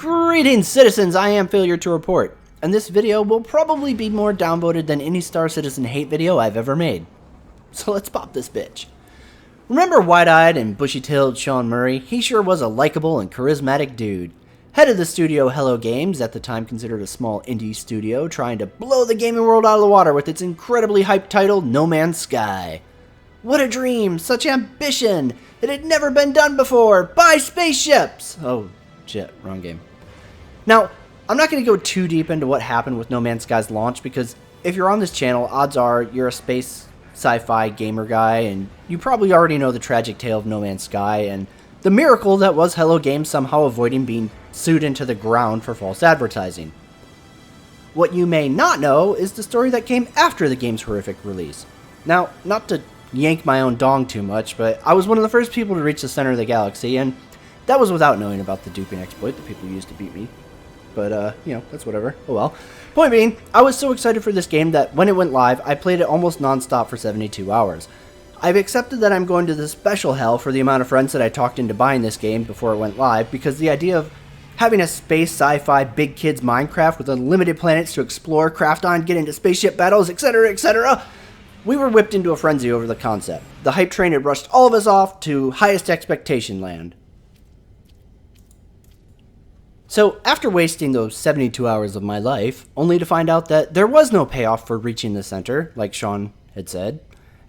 Greetings, citizens! I am FailureToReport, and this video will probably be more downvoted than any Star Citizen hate video I've ever made. So let's pop this bitch. Remember wide-eyed and bushy-tailed Sean Murray? He sure was a likable and charismatic dude. Head of the studio Hello Games, at the time considered a small indie studio, trying to blow the gaming world out of the water with its incredibly hyped title, No Man's Sky. What a dream! Such ambition! It had never been done before! Buy spaceships! Oh, shit, wrong game. Now, I'm not going to go too deep into what happened with No Man's Sky's launch, because if you're on this channel, odds are you're a space sci-fi gamer guy, and you probably already know the tragic tale of No Man's Sky, and the miracle that was Hello Games somehow avoiding being sued into the ground for false advertising. What you may not know is the story that came after the game's horrific release. Now, not to yank my own dong too much, but I was one of the first people to reach the center of the galaxy, and that was without knowing about the duping exploit that people used to beat me. But, you know, that's whatever. Oh well. Point being, I was so excited for this game that when it went live, I played it almost non-stop for 72 hours. I've accepted that I'm going to the special hell for the amount of friends that I talked into buying this game before it went live, because the idea of having a space sci-fi big kids Minecraft with unlimited planets to explore, craft on, get into spaceship battles, etc., etc., we were whipped into a frenzy over the concept. The hype train had rushed all of us off to highest expectation land. So, after wasting those 72 hours of my life, only to find out that there was no payoff for reaching the center, like Sean had said,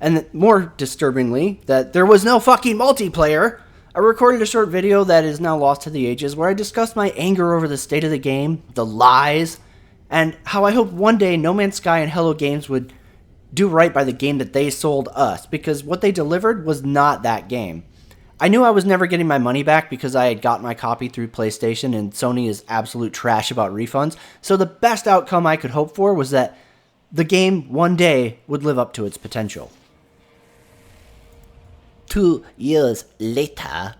and more disturbingly, that there was no fucking multiplayer, I recorded a short video that is now lost to the ages where I discussed my anger over the state of the game, the lies, and how I hope one day No Man's Sky and Hello Games would do right by the game that they sold us, because what they delivered was not that game. I knew I was never getting my money back because I had got my copy through PlayStation and Sony is absolute trash about refunds, so the best outcome I could hope for was that the game one day would live up to its potential. 2 years later...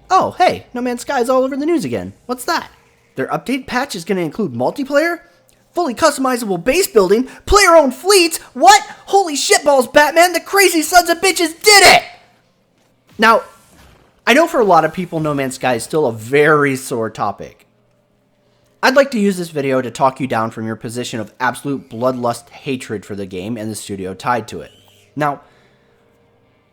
Oh, hey, No Man's Sky is all over the news again. What's that? Their update patch is going to include multiplayer? Fully customizable base building? Player-owned fleets? What? Holy shitballs, Batman, the crazy sons of bitches did it! Now, I know for a lot of people No Man's Sky is still a very sore topic. I'd like to use this video to talk you down from your position of absolute bloodlust hatred for the game and the studio tied to it. Now,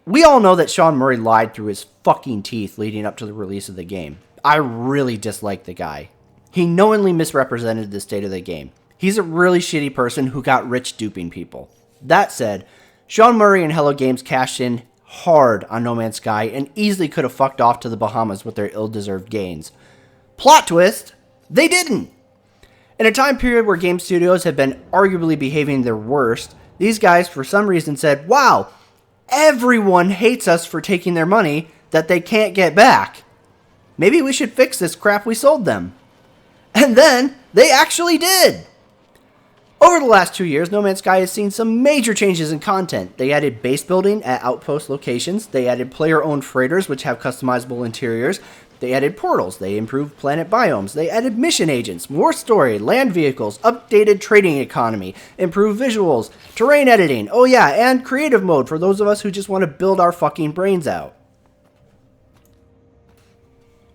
we all know that Sean Murray lied through his fucking teeth leading up to the release of the game. I really dislike the guy. He knowingly misrepresented the state of the game. He's a really shitty person who got rich duping people. That said, Sean Murray and Hello Games cashed in hard on No Man's Sky and easily could have fucked off to the Bahamas with their ill-deserved gains. Plot twist, they didn't. In a time period where game studios had been arguably behaving their worst, these guys for some reason said, wow, everyone hates us for taking their money that they can't get back. Maybe we should fix this crap we sold them. And then they actually did. Over the last 2 years, No Man's Sky has seen some major changes in content. They added base building at outpost locations. They added player-owned freighters, which have customizable interiors. They added portals. They improved planet biomes. They added mission agents, more story, land vehicles, updated trading economy, improved visuals, terrain editing, oh yeah, and creative mode for those of us who just want to build our fucking brains out.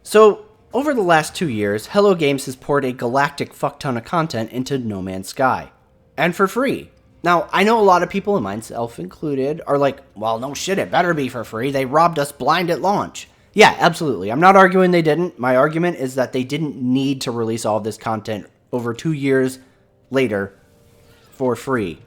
So, over the last 2 years, Hello Games has poured a galactic fuckton of content into No Man's Sky. And for free. Now, I know a lot of people, and myself included, are like, well, no shit, it better be for free. They robbed us blind at launch. Yeah, absolutely. I'm not arguing they didn't. My argument is that they didn't need to release all of this content over 2 years later for free.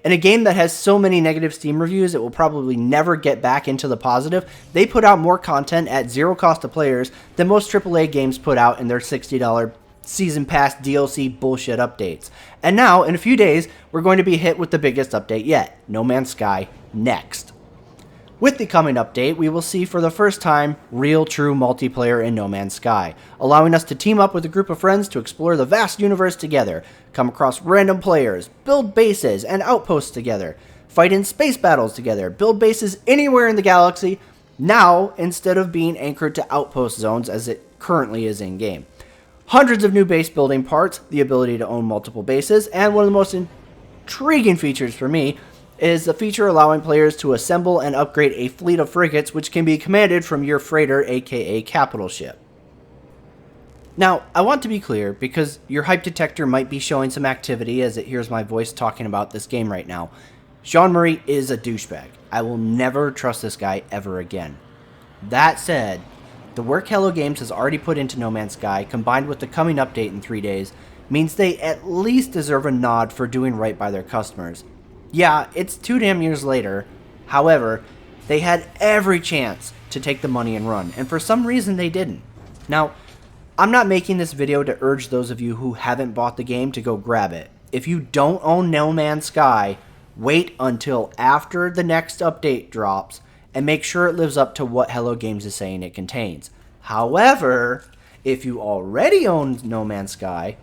In a game that has so many negative Steam reviews, it will probably never get back into the positive. They put out more content at zero cost to players than most AAA games put out in their $60 Season Pass DLC bullshit updates. And now, in a few days, we're going to be hit with the biggest update yet, No Man's Sky Next. With the coming update, we will see for the first time real true multiplayer in No Man's Sky, allowing us to team up with a group of friends to explore the vast universe together, come across random players, build bases and outposts together, fight in space battles together, build bases anywhere in the galaxy, now instead of being anchored to outpost zones as it currently is in-game. Hundreds of new base building parts, the ability to own multiple bases, and one of the most intriguing features for me is the feature allowing players to assemble and upgrade a fleet of frigates which can be commanded from your freighter, aka capital ship. Now, I want to be clear, because your hype detector might be showing some activity as it hears my voice talking about this game right now. Sean Murray is a douchebag. I will never trust this guy ever again. That said, the work Hello Games has already put into No Man's Sky, combined with the coming update in 3 days, means they at least deserve a nod for doing right by their customers. Yeah, it's 2 damn years later. However, they had every chance to take the money and run, and for some reason they didn't. Now, I'm not making this video to urge those of you who haven't bought the game to go grab it. If you don't own No Man's Sky, wait until after the next update drops and make sure it lives up to what Hello Games is saying it contains. However, if you already own No Man's Sky,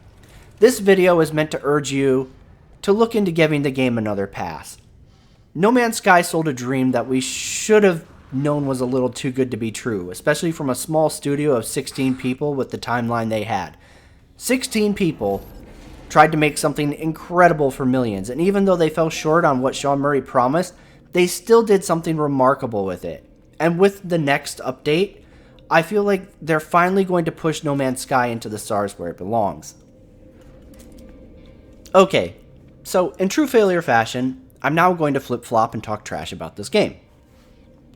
this video is meant to urge you to look into giving the game another pass. No Man's Sky sold a dream that we should have known was a little too good to be true, especially from a small studio of 16 people with the timeline they had. 16 people tried to make something incredible for millions, and even though they fell short on what Sean Murray promised, they still did something remarkable with it. And with the next update, I feel like they're finally going to push No Man's Sky into the stars where it belongs. Okay, so in true failure fashion, I'm now going to flip-flop and talk trash about this game.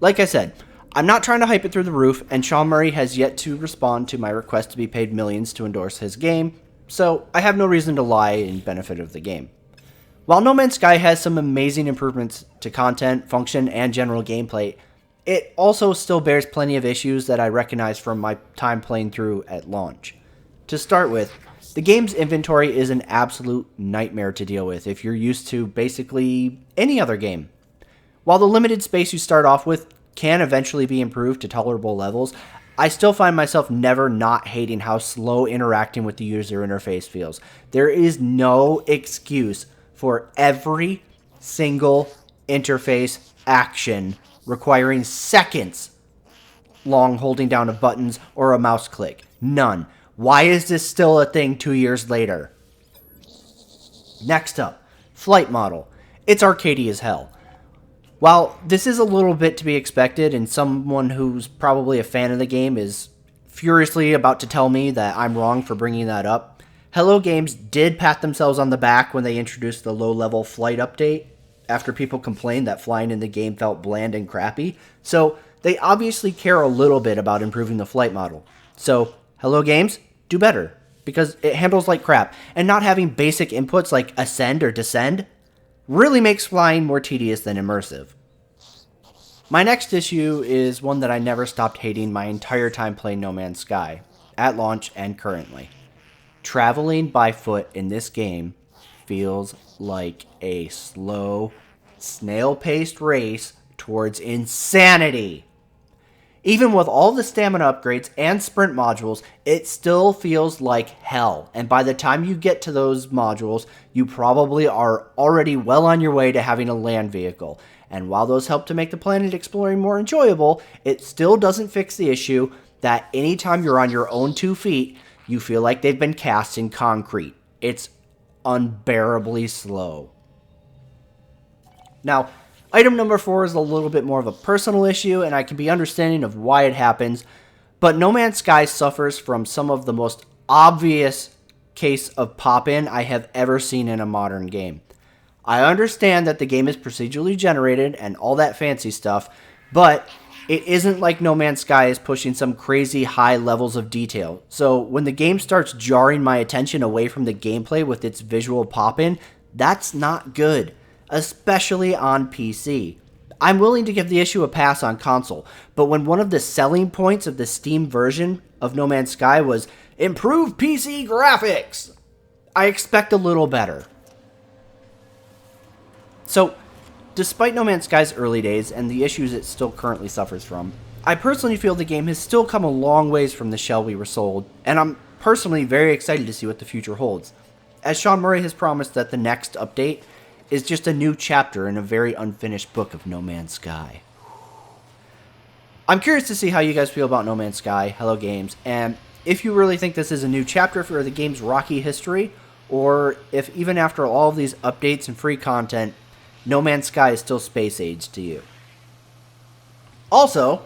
Like I said, I'm not trying to hype it through the roof, and Sean Murray has yet to respond to my request to be paid millions to endorse his game, so I have no reason to lie in benefit of the game. While No Man's Sky has some amazing improvements to content, function, and general gameplay, it also still bears plenty of issues that I recognize from my time playing through at launch. To start with, the game's inventory is an absolute nightmare to deal with if you're used to basically any other game. While the limited space you start off with can eventually be improved to tolerable levels, I still find myself never not hating how slow interacting with the user interface feels. There is no excuse for every single interface action requiring seconds long holding down of buttons or a mouse click. None. Why is this still a thing 2 years later? Next up, flight model. It's arcadey as hell. While this is a little bit to be expected, and someone who's probably a fan of the game is furiously about to tell me that I'm wrong for bringing that up, Hello Games did pat themselves on the back when they introduced the low-level flight update after people complained that flying in the game felt bland and crappy, so they obviously care a little bit about improving the flight model. So, Hello Games, do better, because it handles like crap, and not having basic inputs like ascend or descend really makes flying more tedious than immersive. My next issue is one that I never stopped hating my entire time playing No Man's Sky, at launch and currently. Traveling by foot in this game feels like a slow, snail-paced race towards insanity. Even with all the stamina upgrades and sprint modules, it still feels like hell. And by the time you get to those modules, you probably are already well on your way to having a land vehicle. And while those help to make the planet exploring more enjoyable, it still doesn't fix the issue that anytime you're on your own 2 feet, you feel like they've been cast in concrete. It's unbearably slow. Now, item number 4 is a little bit more of a personal issue, and I can be understanding of why it happens, but No Man's Sky suffers from some of the most obvious case of pop-in I have ever seen in a modern game. I understand that the game is procedurally generated and all that fancy stuff, but it isn't like No Man's Sky is pushing some crazy high levels of detail. So when the game starts jarring my attention away from the gameplay with its visual pop-in, that's not good, especially on PC. I'm willing to give the issue a pass on console, but when one of the selling points of the Steam version of No Man's Sky was improved PC graphics, I expect a little better. So, despite No Man's Sky's early days and the issues it still currently suffers from, I personally feel the game has still come a long ways from the shell we were sold, and I'm personally very excited to see what the future holds. As Sean Murray has promised that the next update is just a new chapter in a very unfinished book of No Man's Sky. I'm curious to see how you guys feel about No Man's Sky, Hello Games, and if you really think this is a new chapter for the game's rocky history, or if even after all of these updates and free content, No Man's Sky is still space age to you. Also,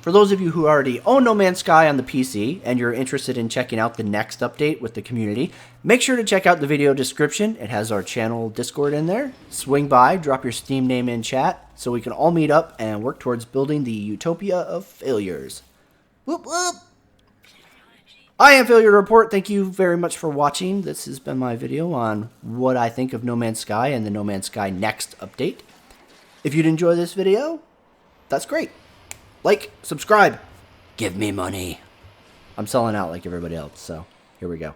For those of you who already own No Man's Sky on the PC and you're interested in checking out the next update with the community, make sure to check out the video description. It has our channel Discord in there. Swing by, drop your Steam name in chat so we can all meet up and work towards building the utopia of failures. Whoop whoop! I am FailureToReport. Thank you very much for watching. This has been my video on what I think of No Man's Sky and the No Man's Sky Next update. If you'd enjoy this video, that's great. Like, subscribe, give me money. I'm selling out like everybody else, so here we go.